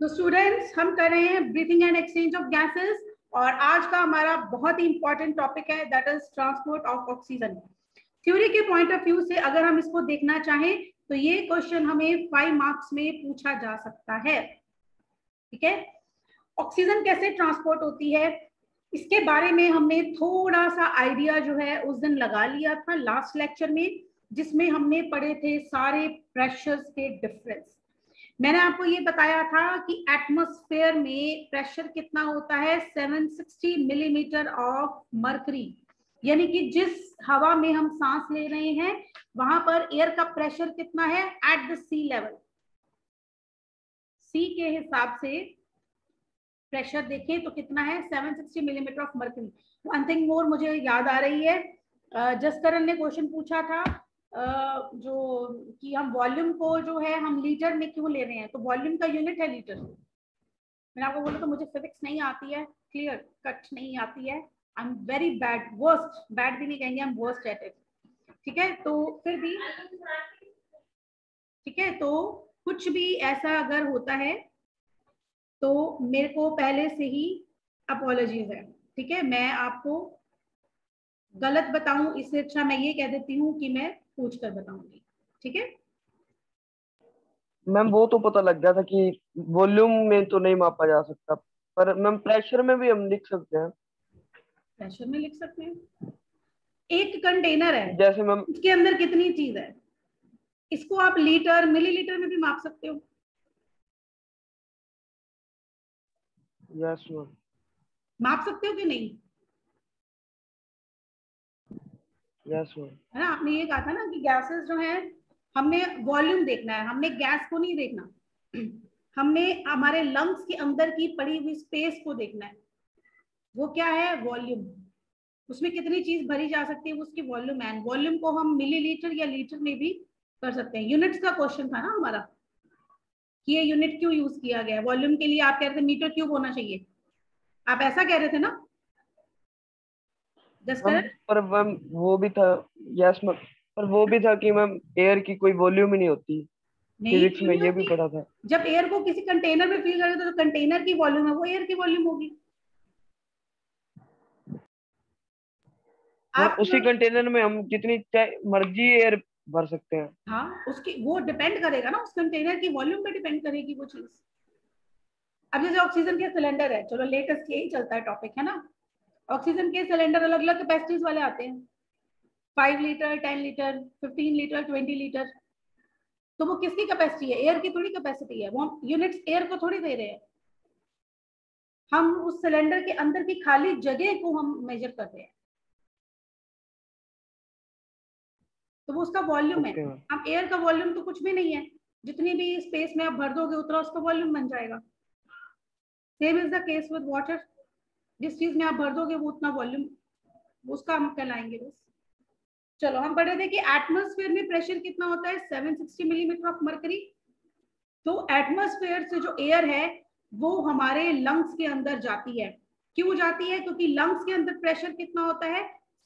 तो स्टूडेंट्स, हम कर रहे हैं breathing and exchange of gases और आज का हमारा बहुत ही इंपॉर्टेंट टॉपिक है, that is transport of oxygen. Theory के पॉइंट ऑफ व्यू से अगर हम इसको देखना चाहें तो ये क्वेश्चन हमें 5 मार्क्स में पूछा जा सकता है। ठीक है, ऑक्सीजन कैसे ट्रांसपोर्ट होती है इसके बारे में हमने थोड़ा सा आइडिया जो है उस दिन लगा लिया था लास्ट लेक्चर में, जिसमें हमने पढ़े थे सारे प्रेशर्स के डिफरेंस। मैंने आपको ये बताया था कि एटमॉस्फेयर में प्रेशर कितना होता है, 760 मिलीमीटर ऑफ मर्करी, यानी कि जिस हवा में हम सांस ले रहे हैं वहां पर एयर का प्रेशर कितना है एट द सी लेवल। सी के हिसाब से प्रेशर देखें तो कितना है, 760 millimetre of mercury. One thing more मुझे याद आ रही है, जसकरण ने क्वेश्चन पूछा था जो कि हम वॉल्यूम को जो है हम लीटर में क्यों ले रहे हैं, तो वॉल्यूम का यूनिट है लीटर। मैंने आपको बोला तो मुझे फिजिक्स नहीं आती है, क्लियर कट नहीं आती है, I am very bad, worst, bad भी नहीं कहेंगे, I am worst at it. ठीक है, तो फिर भी ठीक है, तो कुछ भी ऐसा अगर होता है तो मेरे को पहले से ही अपॉलॉजीज है। ठीक है, मैं आपको गलत बताऊं इससे अच्छा मैं ये कह देती हूँ कि मैं पूछ कर बताऊंगी। ठीक है मैम, वो तो पता लग गया था कि वॉल्यूम में तो नहीं मापा जा सकता, पर मैम प्रेशर में भी हम लिख सकते हैं। प्रेशर में लिख सकते हैं। एक कंटेनर है, जैसे मैम उसके अंदर कितनी चीज है, इसको आप लीटर मिलीलीटर में भी माप सकते हो। यस मैम, माप सकते हो कि नहीं, यस मैम। है ना। आपने ये कहा था ना कि गैसेस जो है हमने वॉल्यूम देखना है, हमने गैस को नहीं देखना हमने हमारे लंग्स के अंदर की पड़ी हुई स्पेस को देखना है। वो क्या है, वॉल्यूम। उसमें कितनी चीज भरी जा सकती है, उसकी वॉल्यूम है। वॉल्यूम को हम मिलीलीटर या लीटर में भी कर सकते हैं। यूनिट्स का क्वेश्चन था ना हमारा कि ये यूनिट क्यों यूज किया गया है वॉल्यूम के लिए। आप कह रहे थे मीटर क्यूब होना चाहिए, आप ऐसा कह रहे थे ना मैम जसकरण? पर मैम वो भी था। यस मैम, पर वो भी था कि मैम एयर की कोई वॉल्यूम ही नहीं होती। नहीं, फिजिक्स क्यों में नहीं ये भी होती? पढ़ा था। जब एयर को किसी कंटेनर में फिल करें तो जो कंटेनर की वॉल्यूम है वो एयर की वॉल्यूम होगी। मैम आप उसी कंटेनर में हम जितनी मर्जी एयर भर सकते हैं। हाँ, उसकी वो डिपेंड करेगा ना, उस कंटेनर की वॉल्यूम पे डिपेंड करेगी वो चीज। अब जैसे ऑक्सीजन के सिलेंडर है, चलो लेटेस्ट यही चलता है टॉपिक, है ना। ऑक्सीजन के सिलेंडर अलग अलग कैपेसिटीज वाले आते हैं, 5 लीटर, 10 लीटर, 15 लीटर, 20 लीटर। तो वो किसकी कैपेसिटी है, एयर की थोड़ी कैपेसिटी है, वो हम यूनिट्स एयर को थोड़ी दे रहे हैं। हम उस सिलेंडर के अंदर की खाली जगह को हम मेजर कर रहे हैं, तो वो उसका वॉल्यूम है। Okay ma'am. अब एयर का वॉल्यूम तो कुछ भी नहीं है, जितनी भी स्पेस में आप भर दोगे उतना उसका वॉल्यूम बन जाएगा। Same is the case with water, जिस चीज में आप भर दोगे वो उतना वॉल्यूम उसका हम कहलाएंगे बस। चलो, हम पढ़े थे कि एटमॉस्फेयर में प्रेशर कितना होता है, 760 मिलीमीटर ऑफ मर्करी। तो एटमॉस्फेयर से जो एयर है वो हमारे लंग्स के अंदर जाती है। क्यों जाती है, क्योंकि लंग्स के अंदर प्रेशर कितना होता है,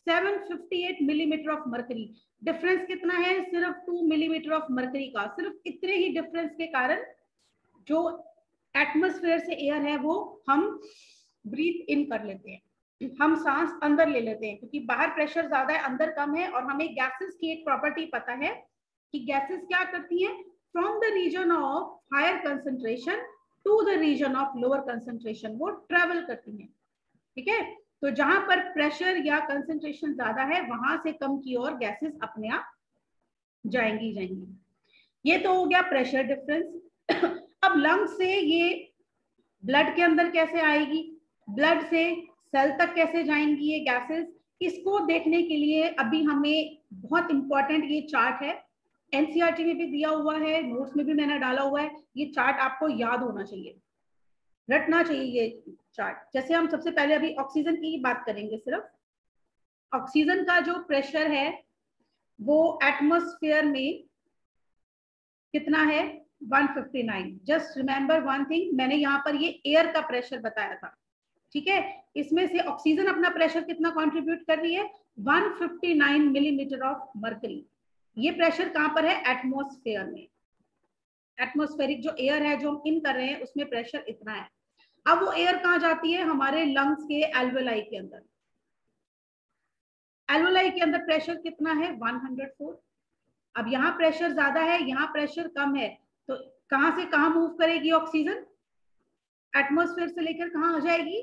758 मिलीमीटर ऑफ मर्करी। डिफरेंस कितना है, सिर्फ 2 मिलीमीटर ऑफ मर्करी का। सिर्फ इतने ही डिफरेंस के कारण जो एटमॉस्फेयर से एयर है वो हम ब्रीथ इन कर लेते हैं, हम सांस अंदर ले लेते हैं, क्योंकि बाहर प्रेशर ज्यादा है अंदर कम है। और हमें गैसेस की एक प्रॉपर्टी पता है कि गैसेस क्या करती हैं, from the region of higher concentration to the region of lower concentration वो ट्रेवल करती हैं। ठीक है, तो जहां पर प्रेशर या कंसंट्रेशन ज्यादा है वहां से कम की ओर गैसेस अपने आप जाएंगी जाएंगी। ये तो हो गया प्रेशर डिफरेंस अब लंग से ये ब्लड के अंदर कैसे आएगी, ब्लड से सेल तक कैसे जाएंगी ये गैसेस, इसको देखने के लिए अभी हमें बहुत इंपॉर्टेंट ये चार्ट है, एनसीईआरटी में भी दिया हुआ है, नोट्स में भी मैंने डाला हुआ है। ये चार्ट आपको याद होना चाहिए, रटना चाहिए ये चार्ट। जैसे हम सबसे पहले अभी ऑक्सीजन की बात करेंगे, सिर्फ ऑक्सीजन का जो प्रेशर है वो एटमॉस्फेयर में कितना है, 159। जस्ट रिमेंबर वन थिंग, मैंने यहाँ पर ये एयर का प्रेशर बताया था। ठीक है, इसमें से ऑक्सीजन अपना प्रेशर कितना कंट्रीब्यूट कर रही है, 159 मिलीमीटर ऑफ मर्करी। ये प्रेशर कहां पर है, एटमॉस्फेयर में। एटमॉस्फेरिक जो एयर है जो हम इन कर रहे हैं उसमें प्रेशर इतना है। अब वो एयर कहाँ जाती है, हमारे लंग्स के एल्वेलाई के अंदर। एल्वेलाई के अंदर प्रेशर कितना है 104। अब यहाँ प्रेशर ज्यादा है, यहाँ प्रेशर कम है, तो कहां से कहां मूव करेगी ऑक्सीजन, एटमॉस्फेयर से लेकर कहां आ जाएगी,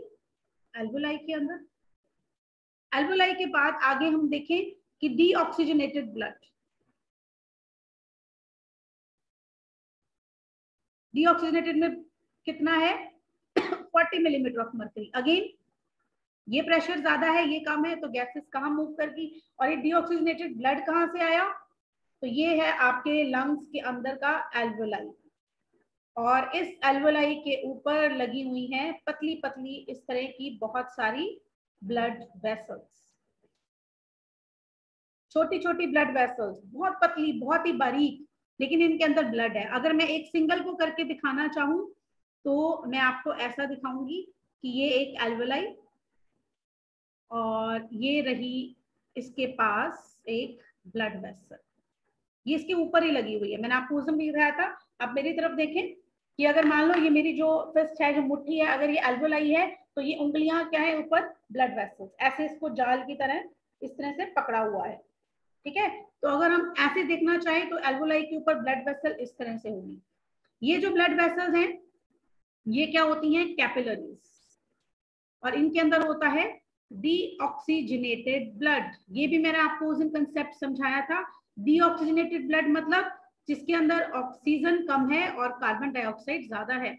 एल्वेलाई के अंदर। एल्वेलाई के बाद आगे हम देखें कि डीऑक्सीजनेटेड ब्लड, डीऑक्सीजनेटेड में कितना है 40 मिलीमीटर ऑफ मर्करी। अगेन ये प्रेशर ज्यादा है, ये कम है, तो गैसेस कहां मूव करगी, और ये डीऑक्सीजनेटेड ब्लड कहां से आया, तो ये है आपके लंग्स के अंदर का एल्वेलाई, और इस एल्वेलाई के ऊपर लगी हुई हैं पतली पतली इस तरह की बहुत सारी ब्लड वेसल्स, छोटी छोटी ब्लड वेसल्स, बहुत पतली बहुत ही बारीक, लेकिन इनके अंदर ब्लड है। अगर मैं एक सिंगल को करके दिखाना चाहूं तो मैं आपको ऐसा दिखाऊंगी कि ये एक एल्वेलाई और ये रही इसके पास एक ब्लड वेसल, ये इसके ऊपर ही लगी हुई है। मैंने आपको उस दिन भी दिखाया था। आप मेरी तरफ देखें कि अगर मान लो ये मेरी जो फिस्ट है, जो मुट्ठी है, अगर ये एल्वेलाई है तो ये उंगलियां क्या है ऊपर ब्लड वेसल्स, ऐसे इसको जाल की तरह इस तरह से पकड़ा हुआ है, ठीक है। तो अगर हम ऐसे देखना चाहें तो एल्वेलाई के ऊपर ब्लड वेसल इस तरह से होगी। ये जो ब्लड वेसल्स हैं ये क्या होती हैं, कैपिलरीज, और इनके अंदर होता है डीऑक्सीजनेटेड ब्लड। ये भी मैंने आपको उस दिन कंसेप्ट समझाया था। डीऑक्सीजनेटेड ब्लड मतलब जिसके अंदर ऑक्सीजन कम है और कार्बन डाइऑक्साइड ज्यादा है।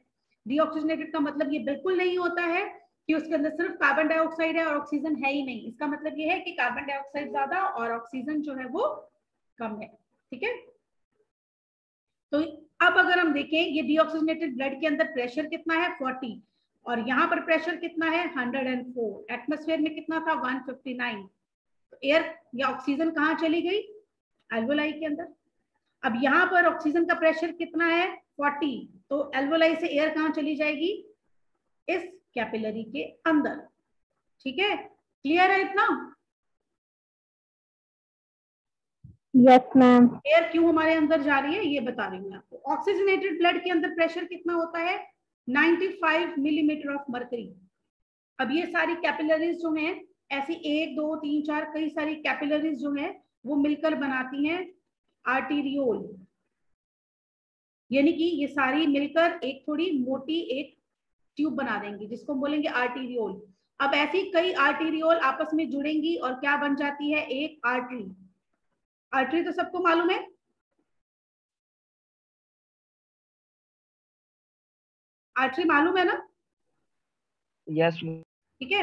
डीऑक्सीजनेटेड का मतलब ये बिल्कुल नहीं होता है कि उसके अंदर सिर्फ कार्बन डाइऑक्साइड है और ऑक्सीजन है ही नहीं। इसका मतलब ये है कि कार्बन डाइऑक्साइड ज्यादा और ऑक्सीजन जो है वो कम है, ठीक है। तो अब अगर हम देखें ये डीऑक्सीजनेटेड ब्लड के अंदर प्रेशर कितना है 40, और यहाँ पर प्रेशर कितना है 104, एटमॉस्फेयर में कितना था 159, तो एयर या ऑक्सीजन कहाँ चली गई, एल्वेलाई के अंदर। अब यहाँ पर ऑक्सीजन का प्रेशर कितना है 40, तो एल्वेलाई से एयर कहाँ चली जाएगी, इस कैपिलरी के अंदर, ठीक है। क्लियर है इतना? Yes ma'am. एयर क्यों हमारे अंदर जा रही है ये बता रही हूँ आपको। ऑक्सीजनेटेड ब्लड के अंदर प्रेशर कितना होता है 95 मिलीमीटर ऑफ मर्करी। अब ये सारी कैपिलरीज जो हैं, ऐसी 1 2 3 4 कई सारी कैपिलरीज जो हैं वो मिलकर बनाती हैं आर्टीरियोल, यानी कि ये सारी मिलकर एक थोड़ी मोटी एक ट्यूब बना देंगी जिसको बोलेंगे आर्टीरियोल। अब ऐसी कई आर्टीरियोल आपस में जुड़ेंगी और क्या बन जाती है, एक आर्टरी। आर्टरी तो सबको मालूम है, आर्टरी मालूम है ना? यस। ठीक है।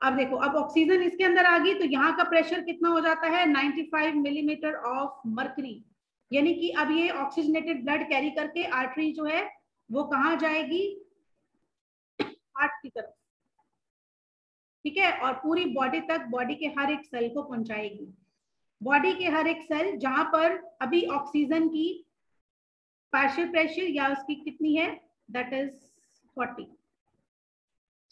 अब देखो, अब ऑक्सीजन इसके अंदर आ गई तो यहाँ का प्रेशर कितना हो जाता है 95 मिलीमीटर ऑफ मर्करी, यानी कि अब ये ऑक्सीजनेटेड ब्लड कैरी करके आर्टरी जो है वो कहाँ जाएगी, हार्ट की तरफ, ठीक है, और पूरी बॉडी तक, बॉडी के हर एक सेल को पहुंचाएगी। बॉडी के हर एक सेल जहां पर अभी ऑक्सीजन की पार्शियल प्रेशर या उसकी कितनी है, दैट इज 40,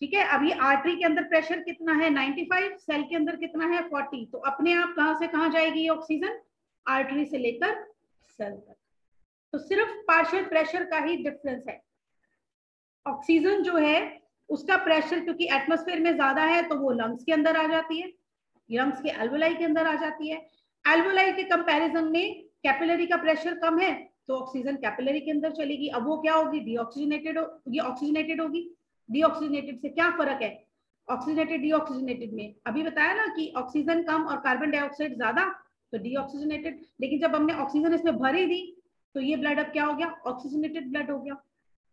ठीक है। अभी आर्टरी के अंदर प्रेशर कितना है 95, सेल के अंदर कितना है 40, तो अपने आप कहां से कहां जाएगी ये ऑक्सीजन, आर्टरी से लेकर सेल तक। तो सिर्फ पार्शियल प्रेशर का ही डिफरेंस है। ऑक्सीजन जो है उसका प्रेशर क्योंकि एटमॉस्फेयर में ज्यादा है तो वो लंग्स के अंदर आ जाती है, लंग्स के एल्वेलाई के अंदर आ जाती है। एल्वेलाई के कंपैरिजन में कैपिलरी का प्रेशर कम है तो ऑक्सीजन कैपिलरी के अंदर चलेगी। अब वो क्या होगी, डीऑक्सीजनेटेड, ये ऑक्सीजनेटेड होगी। डीऑक्सीजनेटेड से क्या फर्क है ऑक्सीजनेटेड डीऑक्सीजनेटेड में, अभी बताया ना कि ऑक्सीजन कम और कार्बन डाइऑक्साइड ज्यादा तो डीऑक्सीजनेटेड, लेकिन जब हमने ऑक्सीजन इसमें भर ही दी तो ये ब्लड अब क्या हो गया, ऑक्सीजनेटेड ब्लड हो गया,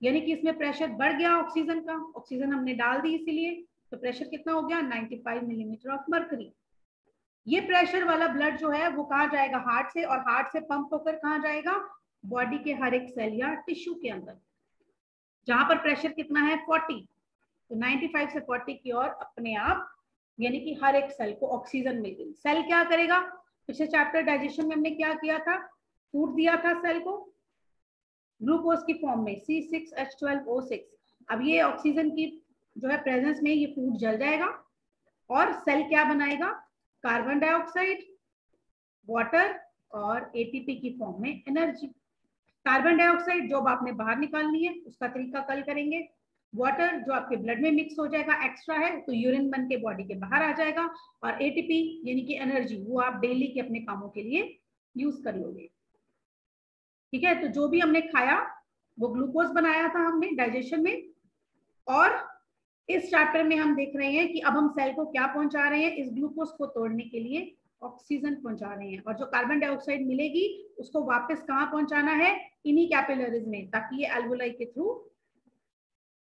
यानी कि इसमें प्रेशर बढ़ गया ऑक्सीजन का, ऑक्सीजन हमने डाल दी इसीलिए, तो प्रेशर कितना हो गया 95 मिलीमीटर ऑफ मर्करी। ये प्रेशर वाला ब्लड जो है वो कहाँ जाएगा, हार्ट से, और हार्ट से पंप होकर कहाँ जाएगा, बॉडी के हर एक सेल या टिश्यू के अंदर, जहां पर प्रेशर कितना है 40, तो 95 से 40 की ओर अपने आप, यानी कि हर एक सेल को ऑक्सीजन मिल गई। सेल क्या करेगा, पिछले चैप्टर डाइजेशन में हमने क्या किया था, फूड दिया था सेल को ग्लूकोज की फॉर्म में C6H12O6। अब ये ऑक्सीजन की जो है प्रेजेंस में ये फूड जल जाएगा और सेल क्या बनाएगा, कार्बन डाइऑक्साइड, वाटर और एटीपी की फॉर्म में एनर्जी। कार्बन डाइऑक्साइड जो आपने बाहर निकालनी है उसका तरीका कल करेंगे। वाटर जो आपके ब्लड में मिक्स हो जाएगा, एक्स्ट्रा है तो यूरिन बन के बॉडी के बाहर आ जाएगा। और एटीपी यानी कि एनर्जी, वो आप डेली के अपने कामों के लिए यूज कर लोगे। ठीक है, तो जो भी हमने खाया वो ग्लूकोज बनाया था हमने डाइजेशन में। और इस चैप्टर में हम देख रहे हैं कि अब हम सेल को क्या पहुंचा रहे हैं, इस ग्लूकोज को तोड़ने के लिए ऑक्सीजन पहुंचा रहे हैं। और जो कार्बन डाइऑक्साइड मिलेगी उसको वापस कहाँ पहुंचाना है, इन्हीं कैपिलरीज में, ताकि ये एल्वोलाई के थ्रू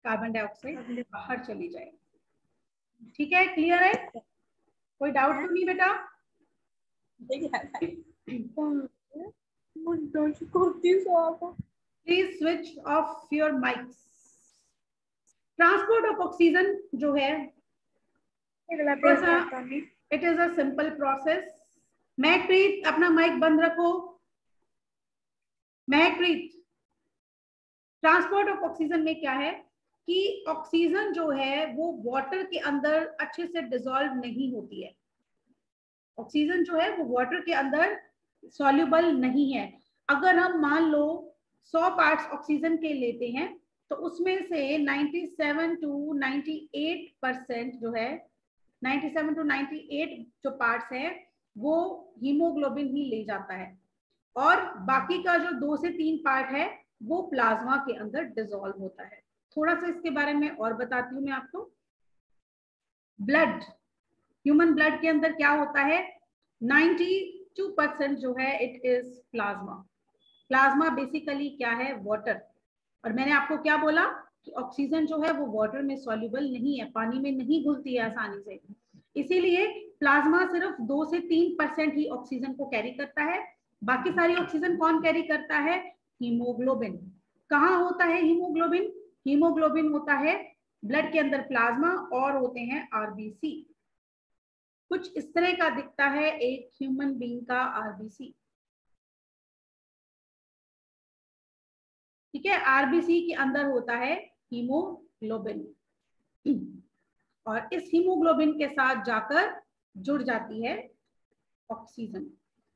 कार्बन डाइऑक्साइड बाहर चली जाए। ठीक है, क्लियर है? कोई डाउट तो नहीं बेटा? Please switch off your mics. Transport of oxygen जो है, it is a simple process. Mehakpreet अपना माइक बंद रखो। महकप्रीत, ट्रांसपोर्ट ऑफ ऑक्सीजन में क्या है कि ऑक्सीजन जो है वो वाटर के अंदर अच्छे से डिसॉल्व नहीं होती है। ऑक्सीजन जो है वो वाटर के अंदर सॉल्युबल नहीं है। अगर हम मान लो 100 पार्ट्स ऑक्सीजन के लेते हैं तो उसमें से 97 to 98% जो है, 97 to 98 जो पार्ट्स है वो हीमोग्लोबिन ही ले जाता है। और बाकी का जो 2 से 3 पार्ट है वो प्लाज्मा के अंदर डिसॉल्व होता है। थोड़ा सा इसके बारे में और बताती हूँ मैं आपको। ब्लड, ह्यूमन ब्लड के अंदर क्या होता है, 92% जो है it is plasma. Plasma basically क्या है, वाटर। और मैंने आपको क्या बोला कि ऑक्सीजन जो है वो वाटर में सॉल्युबल नहीं है, पानी में नहीं घुलती है आसानी से। इसीलिए प्लाज्मा सिर्फ 2 से 3% ही ऑक्सीजन को कैरी करता है। बाकी सारी ऑक्सीजन कौन कैरी करता है, हीमोग्लोबिन। कहाँ होता है हीमोग्लोबिन? हीमोग्लोबिन होता है ब्लड के अंदर प्लाज्मा, और होते हैं आरबीसी। कुछ इस तरह का दिखता है एक ह्यूमन बीइंग का आरबीसी। ठीक है, आरबीसी के अंदर होता है हीमोग्लोबिन, और इस हीमोग्लोबिन के साथ जाकर जुड़ जाती है ऑक्सीजन।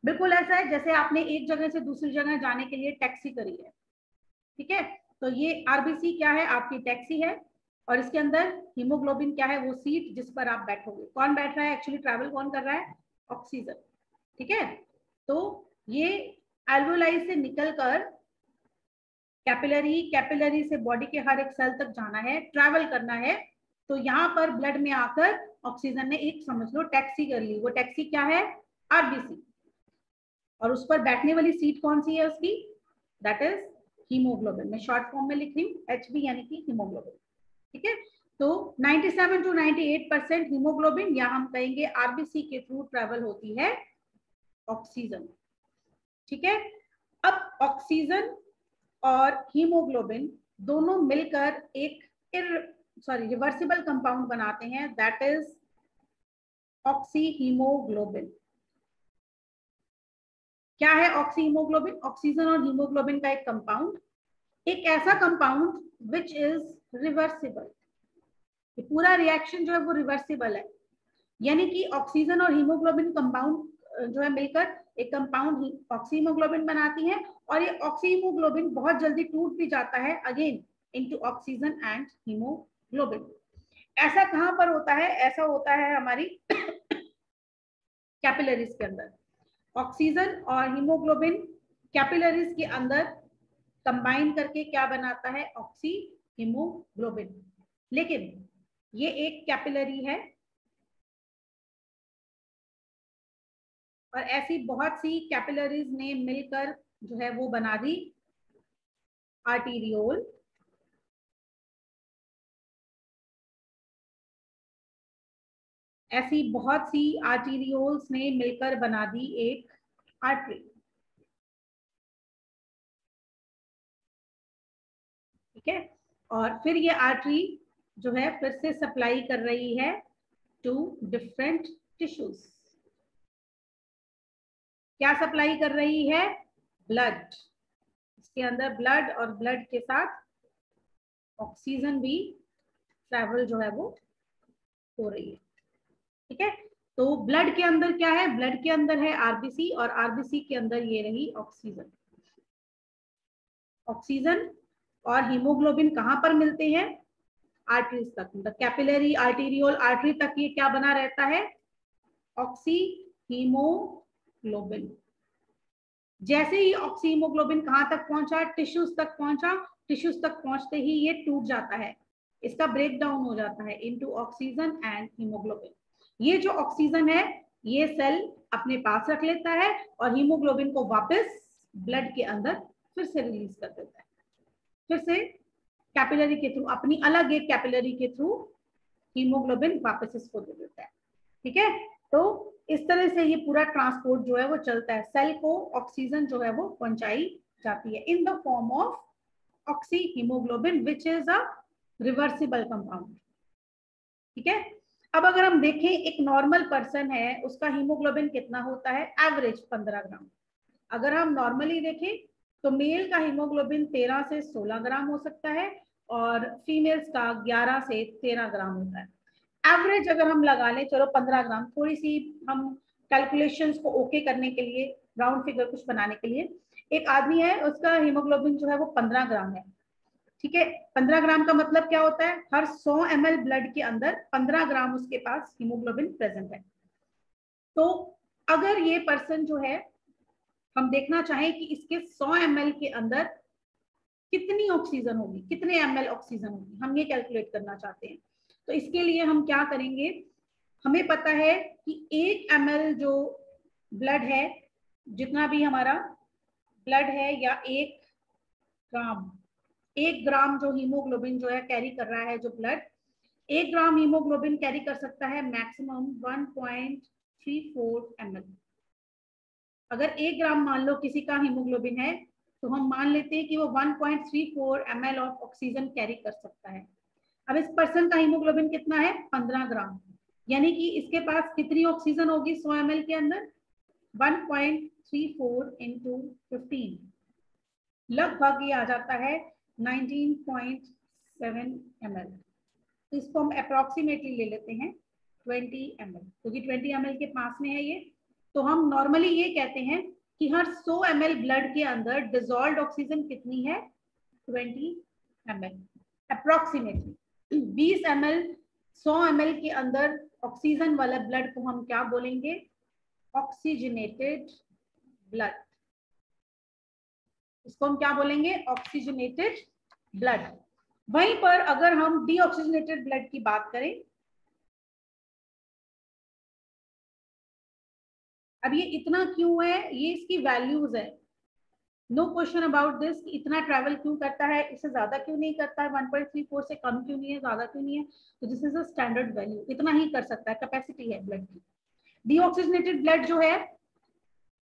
बिल्कुल ऐसा है जैसे आपने एक जगह से दूसरी जगह जाने के लिए टैक्सी करी है। ठीक है, तो ये आरबीसी क्या है, आपकी टैक्सी है, और इसके अंदर हीमोग्लोबिन क्या है, वो सीट जिस पर आप बैठोगे। कौन बैठ रहा है एक्चुअली, ट्रैवल कौन कर रहा है, ऑक्सीजन। ठीक है, तो ये एल्वोलाई से निकलकर कैपिलरी, कैपिलरी से बॉडी के हर एक सेल तक जाना है, ट्रैवल करना है। तो यहाँ पर ब्लड में आकर ऑक्सीजन ने एक, समझ लो, टैक्सी कर ली। वो टैक्सी क्या है, आरबीसी। और उस पर बैठने वाली सीट कौन सी है उसकी, दैट इज हीमोग्लोबिन। मैं शॉर्ट फॉर्म में लिख रही हूँ, एचबी यानी कि हीमोग्लोबिन। ठीक है, तो 97 to 98% हीमोग्लोबिन, या हम कहेंगे आरबीसी के थ्रू ट्रैवल होती है ऑक्सीजन। ठीक है, अब ऑक्सीजन और हीमोग्लोबिन दोनों मिलकर एक रिवर्सिबल कंपाउंड बनाते हैं, दैट इज ऑक्सी हीमोग्लोबिन। क्या है ऑक्सी हीमोग्लोबिन? ऑक्सीजन और हीमोग्लोबिन का एक कंपाउंड, एक ऐसा कंपाउंड विच इज रिवर्सिबल। पूरा रिएक्शन जो है वो रिवर्सिबल है, यानी कि ऑक्सीजन और हीमोग्लोबिन कंपाउंड जो है मिलकर एक कंपाउंड ऑक्सी हीमोग्लोबिन बनाती है। और ये ऑक्सी हीमोग्लोबिन बहुत जल्दी टूट भी जाता है again into oxygen and haemoglobin. ऐसा कहां पर होता है, ऐसा होता है हमारी कैपिलरीज के अंदर। ऑक्सीजन और हीमोग्लोबिन कैपिलरीज के अंदर कंबाइन करके क्या बनाता है, ऑक्सी हीमोग्लोबिन। लेकिन ये एक कैपिलरी है, और ऐसी बहुत सी कैपिलरीज ने मिलकर जो है वो बना दी आर्टीरियोल। ऐसी बहुत सी आर्टीरियोल्स ने मिलकर बना दी एक आर्टरी। ठीक है, और फिर ये आर्टरी जो है फिर से सप्लाई कर रही है टू डिफरेंट टिश्यूज। क्या सप्लाई कर रही है, ब्लड। इसके अंदर ब्लड, और ब्लड के साथ ऑक्सीजन भी ट्रैवल जो है वो हो रही है। ठीक है, तो ब्लड के अंदर क्या है, ब्लड के अंदर है आरबीसी, और आरबीसी के अंदर ये रही ऑक्सीजन। ऑक्सीजन और हीमोग्लोबिन कहाँ पर मिलते हैं? आर्टरीज तक, मतलब कैपिलरी आर्टीरियोल आर्टरी तक ये क्या बना रहता है? Oxy haemoglobin. जैसे ही ऑक्सी हीमोग्लोबिन कहां तक पहुंचा? टिश्यूज तक पहुंचा। टिश्यूज तक पहुंचते ही ये टूट जाता है, इसका ब्रेक डाउन हो जाता है इनटू ऑक्सीजन एंड हीमोग्लोबिन। ये जो ऑक्सीजन है ये सेल अपने पास रख लेता है और हीमोग्लोबिन को वापस ब्लड के अंदर फिर से रिलीज कर देता है, फिर से कैपिलरी के थ्रू, अपनी अलग एक कैपिलरी के थ्रू हीमोग्लोबिन वापस इसको दे देता है। ठीक है, तो इस तरह से ये पूरा ट्रांसपोर्ट जो है वो चलता है। सेल को ऑक्सीजन जो है वो पहुंचाई जाती है in the form of oxy haemoglobin which is a reversible compound. ठीक है, अब अगर हम देखें एक नॉर्मल पर्सन है, उसका हीमोग्लोबिन कितना होता है? एवरेज 15 ग्राम। अगर हम नॉर्मली देखें तो मेल का हीमोग्लोबिन 13 से 16 ग्राम हो सकता है और फीमेल्स का 11 से 13 ग्राम होता है। एवरेज अगर हम लगा लें, चलो 15 ग्राम, थोड़ी सी हम कैलकुलेशंस को ओके करने के लिए, राउंड फिगर कुछ बनाने के लिए, एक आदमी है उसका हीमोग्लोबिन जो है वो 15 ग्राम है। ठीक है, 15 ग्राम का मतलब क्या होता है? हर 100 ml ब्लड के अंदर 15 ग्राम उसके पास हीमोग्लोबिन प्रेजेंट है। तो अगर ये पर्सन जो है, हम देखना चाहें कि इसके 100 ml के अंदर कितनी ऑक्सीजन होगी, कितने ml ऑक्सीजन होगी, हम ये कैलकुलेट करना चाहते हैं। तो इसके लिए हम क्या करेंगे, हमें पता है कि 1 ml जो ब्लड है, जितना भी हमारा ब्लड है, या 1 ग्राम जो हीमोग्लोबिन जो है कैरी कर रहा है, जो ब्लड 1 ग्राम हीमोग्लोबिन कैरी कर सकता है मैक्सिमम 1.34 ml। अगर 1 ग्राम मान लो किसी का हीमोग्लोबिन है तो हम मान लेते हैं कि वो 1.34 ml ऑफ ऑक्सीजन कैरी कर सकता है। अब इस पर्सन का हीमोग्लोबिन कितना है? 15 ग्राम, यानी कि इसके पास कितनी ऑक्सीजन होगी 100 ml के अंदर? 1.34 into 15, लगभग ये आ जाता है 19.7 ml। तो इसको हम अप्रोक्सीमेटली ले लेते हैं 20 ml, क्योंकि 20 ml के पास में है ये। तो हम नॉर्मली ये कहते हैं कि हर 100 ml ब्लड के अंदर डिसॉल्व्ड ऑक्सीजन कितनी है? 20 ml अप्रोक्सीमेटली। 20 ml 100 ml के अंदर ऑक्सीजन वाला ब्लड को हम क्या बोलेंगे? Oxygenated blood. इसको हम क्या बोलेंगे? Oxygenated blood. वहीं पर अगर हम डीऑक्सीजनेटेड ब्लड की बात करें, अब ये इतना क्यों है, ये इसकी वैल्यूज है, नो क्वेश्चन अबाउट दिस। इतना ट्रैवल क्यों करता है, इससे ज्यादा क्यों नहीं करता है? 1.34 से कम क्यों नहीं है, ज्यादा क्यों नहीं है? तो this is a standard value, इतना ही कर सकता है, कैपेसिटी है ब्लड की। डीऑक्सीजनेटेड ब्लड जो है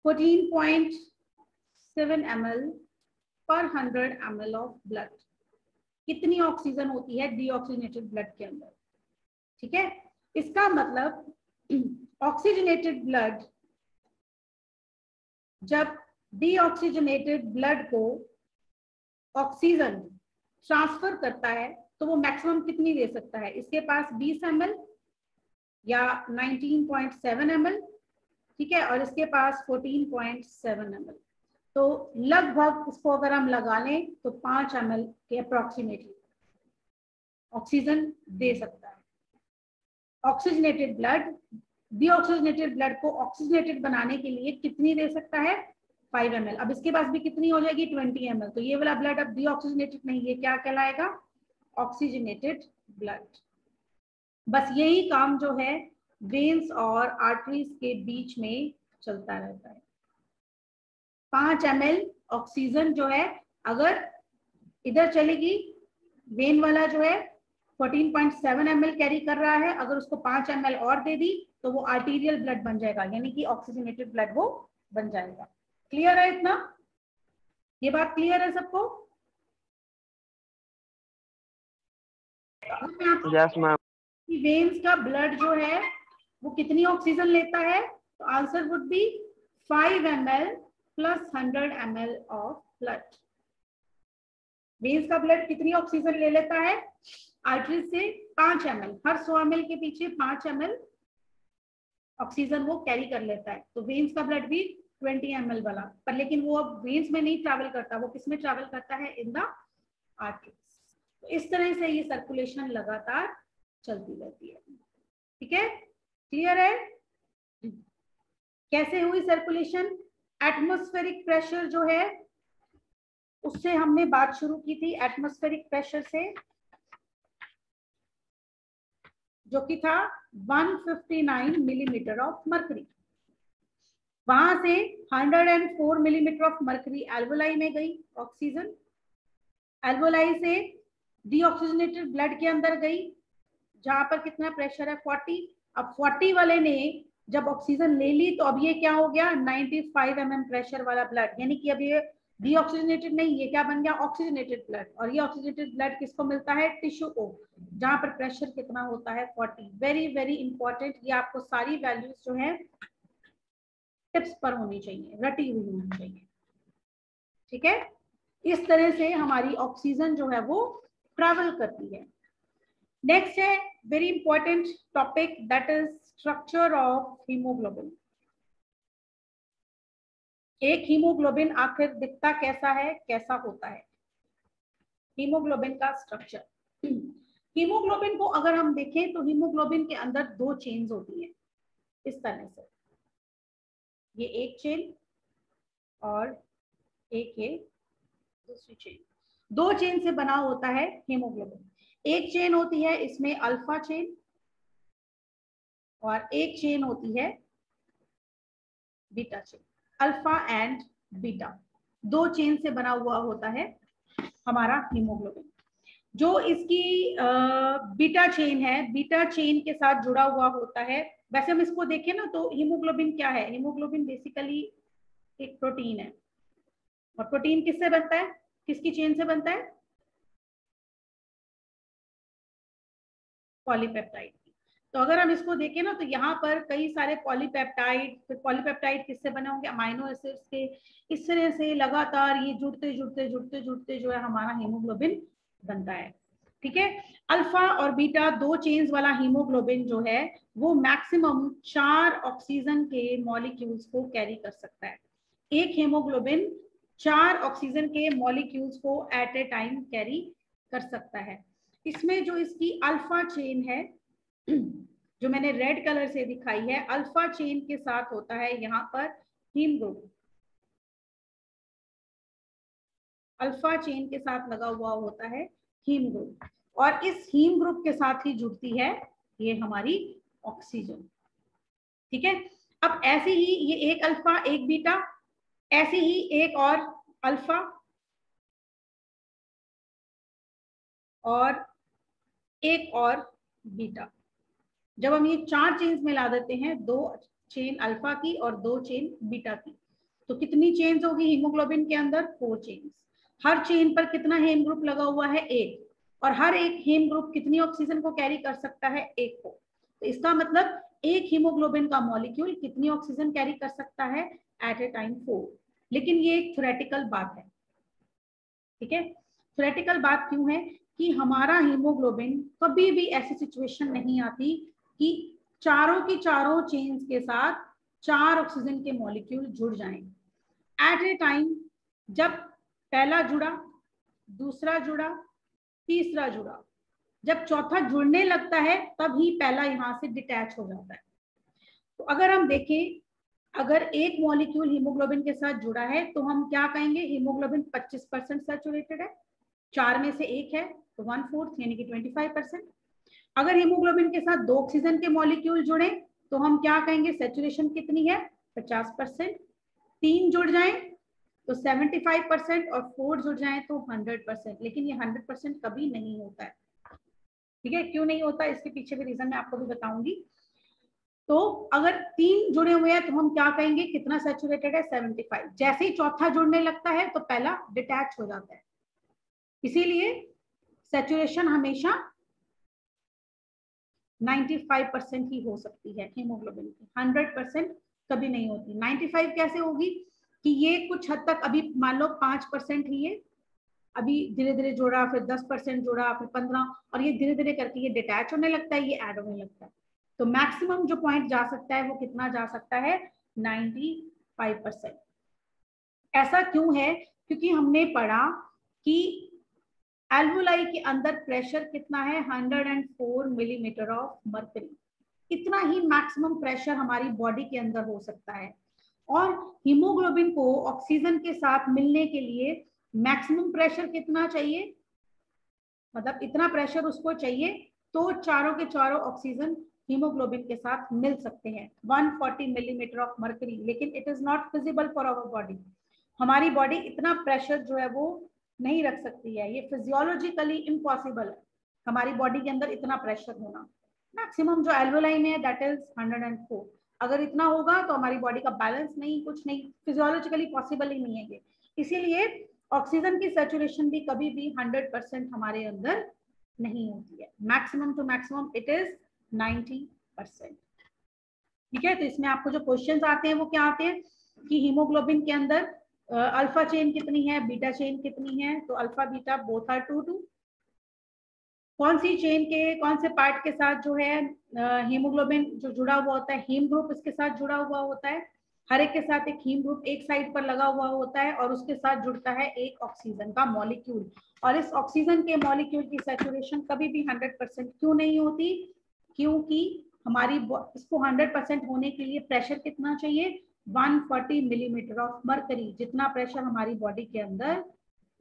14.7 ml पर 100 ml ऑफ ब्लड, कितनी ऑक्सीजन होती है डीऑक्सीजनेटेड ब्लड के अंदर? ठीक है, इसका मतलब ऑक्सीजनेटेड ब्लड जब डीऑक्सीजनेटेड ब्लड को ऑक्सीजन ट्रांसफर करता है तो वो मैक्सिमम कितनी दे सकता है? इसके पास 20 ml या 19.7 ml, ठीक है, और इसके पास 14.7 ml। तो लगभग इसको अगर हम लगा लें तो 5 ml के अप्रोक्सीमेटली ऑक्सीजन दे सकता है। ऑक्सीजनेटेड ब्लड डीऑक्सीजनेटेड ब्लड को ऑक्सीजनेटेड बनाने के लिए कितनी दे सकता है? 5 ml। अब इसके पास भी कितनी हो जाएगी? 20 ml। तो ये वाला ब्लड अब डीऑक्सीजनेटेड नहीं, ये क्या कहलाएगा? Oxygenated blood. बस यही काम जो है वेन्स और आर्टरीज के बीच में चलता रहता है। 5 ml ऑक्सीजन जो है अगर इधर चलेगी, वेन वाला जो है 14.7 ml कैरी कर रहा है, अगर उसको 5 ml और दे दी तो वो आर्टीरियल ब्लड बन जाएगा, यानी कि ऑक्सीजनेटेड ब्लड वो बन जाएगा। क्लियर है इतना? ये बात क्लियर है सबको? Yes ma'am. वेन्स का ब्लड जो है वो कितनी ऑक्सीजन लेता है? तो answer would be 5 ml plus 100 ml of blood. Veins का ब्लड कितनी ऑक्सीजन ले लेता है? आर्टरीज से 5 ml, हर 100 ml के पीछे 5 ml ऑक्सीजन वो कैरी कर लेता है। तो वेन्स का ब्लड भी 20 ml वाला, पर लेकिन वो अब वेन्स में नहीं ट्रैवल करता, वो किस में ट्रैवल करता है, इन द आर्टरीज। तो इस तरह से ये सर्कुलेशन लगातार चलती रहती है। ठीक है, क्लियर है? कैसे हुई सर्कुलेशन? एटमॉस्फेरिक प्रेशर जो है उससे हमने बात शुरू की थी, एटमॉस्फेरिक प्रेशर से, जो कि था 159 मिलीमीटर ऑफ मर्करी। वहां से 104 मिलीमीटर ऑफ मर्करी एल्वोलाई में गई ऑक्सीजन, एल्वोलाई से डीऑक्सीजनेटेड ब्लड के अंदर गई, जहां पर कितना प्रेशर है 40। अब 40 वाले ने जब ऑक्सीजन ले ली तो अब ये क्या हो गया, 95 mm प्रेशर वाला ब्लड, यानी कि अब ये डीऑक्सीजनेटेड नहीं, ये क्या बन गया, ऑक्सीजनेटेड ब्लड। और ये ऑक्सीजनेटेड ब्लड किसको मिलता है, टिश्यू को, जहां पर प्रेशर कितना होता है 40। वेरी वेरी इंपॉर्टेंट, ये आपको सारी वैल्यूज जो है टिप्स पर होनी चाहिए, रटी हुई होनी चाहिए। ठीक है, इस तरह से हमारी ऑक्सीजन जो है वो ट्रैवल करती है। नेक्स्ट है very important topic, that is structure of haemoglobin. एक हीमोग्लोबिन आखिर दिखता कैसा है, कैसा होता है हीमोग्लोबिन का स्ट्रक्चर। हीमोग्लोबिन को अगर हम देखें तो हीमोग्लोबिन के अंदर दो चेन्स होती हैं इस तरह से, ये एक चेन और एक ये दूसरी चेन, दो चेन से बना होता है हीमोग्लोबिन। एक चेन होती है इसमें अल्फा चेन और एक चेन होती है beta chain, alpha and beta, दो चेन से बना हुआ होता है हमारा हीमोग्लोबिन। जो इसकी बीटा चेन है, बीटा चेन के साथ जुड़ा हुआ होता है। वैसे हम इसको देखें ना तो हीमोग्लोबिन क्या है, हीमोग्लोबिन बेसिकली एक प्रोटीन है, और प्रोटीन किससे बनता है, किसकी चेन से बनता है, पॉलीपेप्टाइड। तो अगर हम इसको देखें ना तो यहाँ पर कई सारे पॉलीपेप्टाइड, फिर पॉलीपेप्टाइड किससे बने होंगे, अमाइनो एसिड्स के। इस तरह से लगातार ये जुड़ते जुड़ते जुड़ते जुड़ते जो है हमारा हीमोग्लोबिन बनता है। ठीक है, अल्फा और बीटा दो चेन्स वाला हीमोग्लोबिन जो है वो मैक्सिमम 4 ऑक्सीजन के मॉलिक्यूल्स को कैरी कर सकता है। एक हीमोग्लोबिन 4 ऑक्सीजन के मॉलिक्यूल्स को एट ए टाइम कैरी कर सकता है। इसमें जो इसकी अल्फा चेन है जो मैंने रेड कलर से दिखाई है, अल्फा चेन के साथ होता है यहाँ पर हीम ग्रुप, अल्फा चेन के साथ लगा हुआ होता है हीम ग्रुप, और इस हीम ग्रुप के साथ ही जुड़ती है ये हमारी ऑक्सीजन। ठीक है, अब ऐसे ही ये एक अल्फा एक बीटा, ऐसे ही एक और अल्फा और एक और बीटा, जब हम ये 4 चेन्स मिला देते हैं, 2 चेन अल्फा की और 2 चेन बीटा की, तो कितनी चेन्स होगी हीमोग्लोबिन के अंदर, 4 चेन्स। हर चेन पर कितना हेम ग्रुप लगा हुआ है, एक, और हर एक हेम ग्रुप कितनी ऑक्सीजन को कैरी कर सकता है, एक को। तो इसका मतलब एक हीमोग्लोबिन का मॉलिक्यूल कितनी ऑक्सीजन कैरी कर सकता है, एट ए टाइम 4। लेकिन ये एक थ्योरेटिकल बात है। ठीक है, थ्योरेटिकल बात क्यों है कि हमारा हीमोग्लोबिन कभी भी ऐसी सिचुएशन नहीं आती कि चारों की चारों चेन्स के साथ 4 ऑक्सीजन के मॉलिक्यूल जुड़ जाएं एट ए टाइम। जब पहला जुड़ा, दूसरा जुड़ा, तीसरा जुड़ा, जब चौथा जुड़ने लगता है तब ही पहला यहां से डिटैच हो जाता है। तो अगर हम देखें, अगर एक मॉलिक्यूल हीमोग्लोबिन के साथ जुड़ा है तो हम क्या कहेंगे, हीमोग्लोबिन 25% सैचुरेटेड है, 4 में से एक है तो 1/4 यानी कि 25%। अगर हीमोग्लोबिन के साथ 2 ऑक्सीजन के मॉलिक्यूल जुड़े तो हम क्या कहेंगे, सैचुरेशन कितनी है, 50%। 3 जुड़ जाएं तो 75% और 4 जुड़ जाएं तो 100%। लेकिन ये 100% कभी नहीं होता है। ठीक है, क्यों नहीं होता, इसके पीछे भी रीजन मैं आपको भी बताऊंगी। तो अगर 3 जुड़े हुए हैं तो हम क्या कहेंगे, कितना सैचुरेटेड है, 75। जैसे ही चौथा जुड़ने लगता है तो पहला डिटैच हो जाता है। इसीलिए सैचुरेशन हमेशा 95% ही हो सकती है हीमोग्लोबिन की, 100% कभी नहीं होती। 95 कैसे होगी कि ये कुछ हद तक, अभी मान लो 5% ही है, अभी धीरे धीरे जोड़ा, फिर 10% जोड़ा, फिर 15, और ये धीरे धीरे करके ये डिटैच होने लगता है, ये ऐड होने लगता है। तो मैक्सिमम जो पॉइंट जा सकता है वो कितना जा सकता है, 95 5%। ऐसा क्यों है? क्योंकि हमने पढ़ा कि एल्वुलाई के अंदर प्रेशर कितना है, 104 मिलीमीटर ऑफ मर्करी। इतना ही मैक्सिमम प्रेशर हमारी बॉडी के अंदर हो सकता है। और हीमोग्लोबिन को ऑक्सीजन के साथ मिलने के लिए मैक्सिमम प्रेशर कितना चाहिए, मतलब इतना प्रेशर उसको चाहिए तो चारों के चारों ऑक्सीजन हीमोग्लोबिन के साथ मिल सकते हैं, 140 मिलीमीटर ऑफ मर्करी। लेकिन it is not feasible for our body. हमारी बॉडी इतना प्रेशर जो है वो नहीं रख सकती है, ये फिजियोलॉजिकली इम्पॉसिबल है हमारी बॉडी के अंदर इतना प्रेशर होना। मैक्सिमम जो एल्वुलाई में है दैट इज 104। अगर इतना होगा तो हमारी बॉडी का बैलेंस नहीं, कुछ नहीं, फिजियोलॉजिकली पॉसिबल ही नहीं है ये। इसीलिए ऑक्सीजन की सैचुरेशन भी कभी भी 100% हमारे अंदर नहीं होती है। Maximum to maximum it is 90%। ठीक है, तो इसमें आपको जो क्वेश्चंस आते हैं वो क्या आते हैं कि हीमोग्लोबिन के अंदर अल्फा चेन कितनी है, बीटा चेन कितनी है, तो अल्फा बीटा बोथ आर 2-2। कौन सी चेन के कौन से पार्ट के साथ जो है हीमोग्लोबिन जो जुड़ा हुआ होता है, हीम ग्रुप इसके साथ जुड़ा हुआ होता है। हर एक के साथ एक हीम ग्रुप एक साइड पर लगा हुआ होता है और उसके साथ जुड़ता है एक ऑक्सीजन का मॉलिक्यूल। और इस ऑक्सीजन के मॉलिक्यूल की सैचुरेशन कभी भी 100% क्यों नहीं होती? क्योंकि हमारी इसको 100% होने के लिए प्रेशर कितना चाहिए, 140 मिलीमीटर ऑफ मर्करी। जितना प्रेशर हमारी बॉडी के अंदर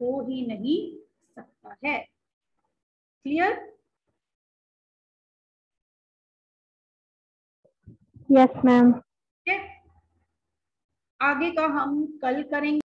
हो ही नहीं सकता है। क्लियर? Yes ma'am. आगे का हम कल करेंगे।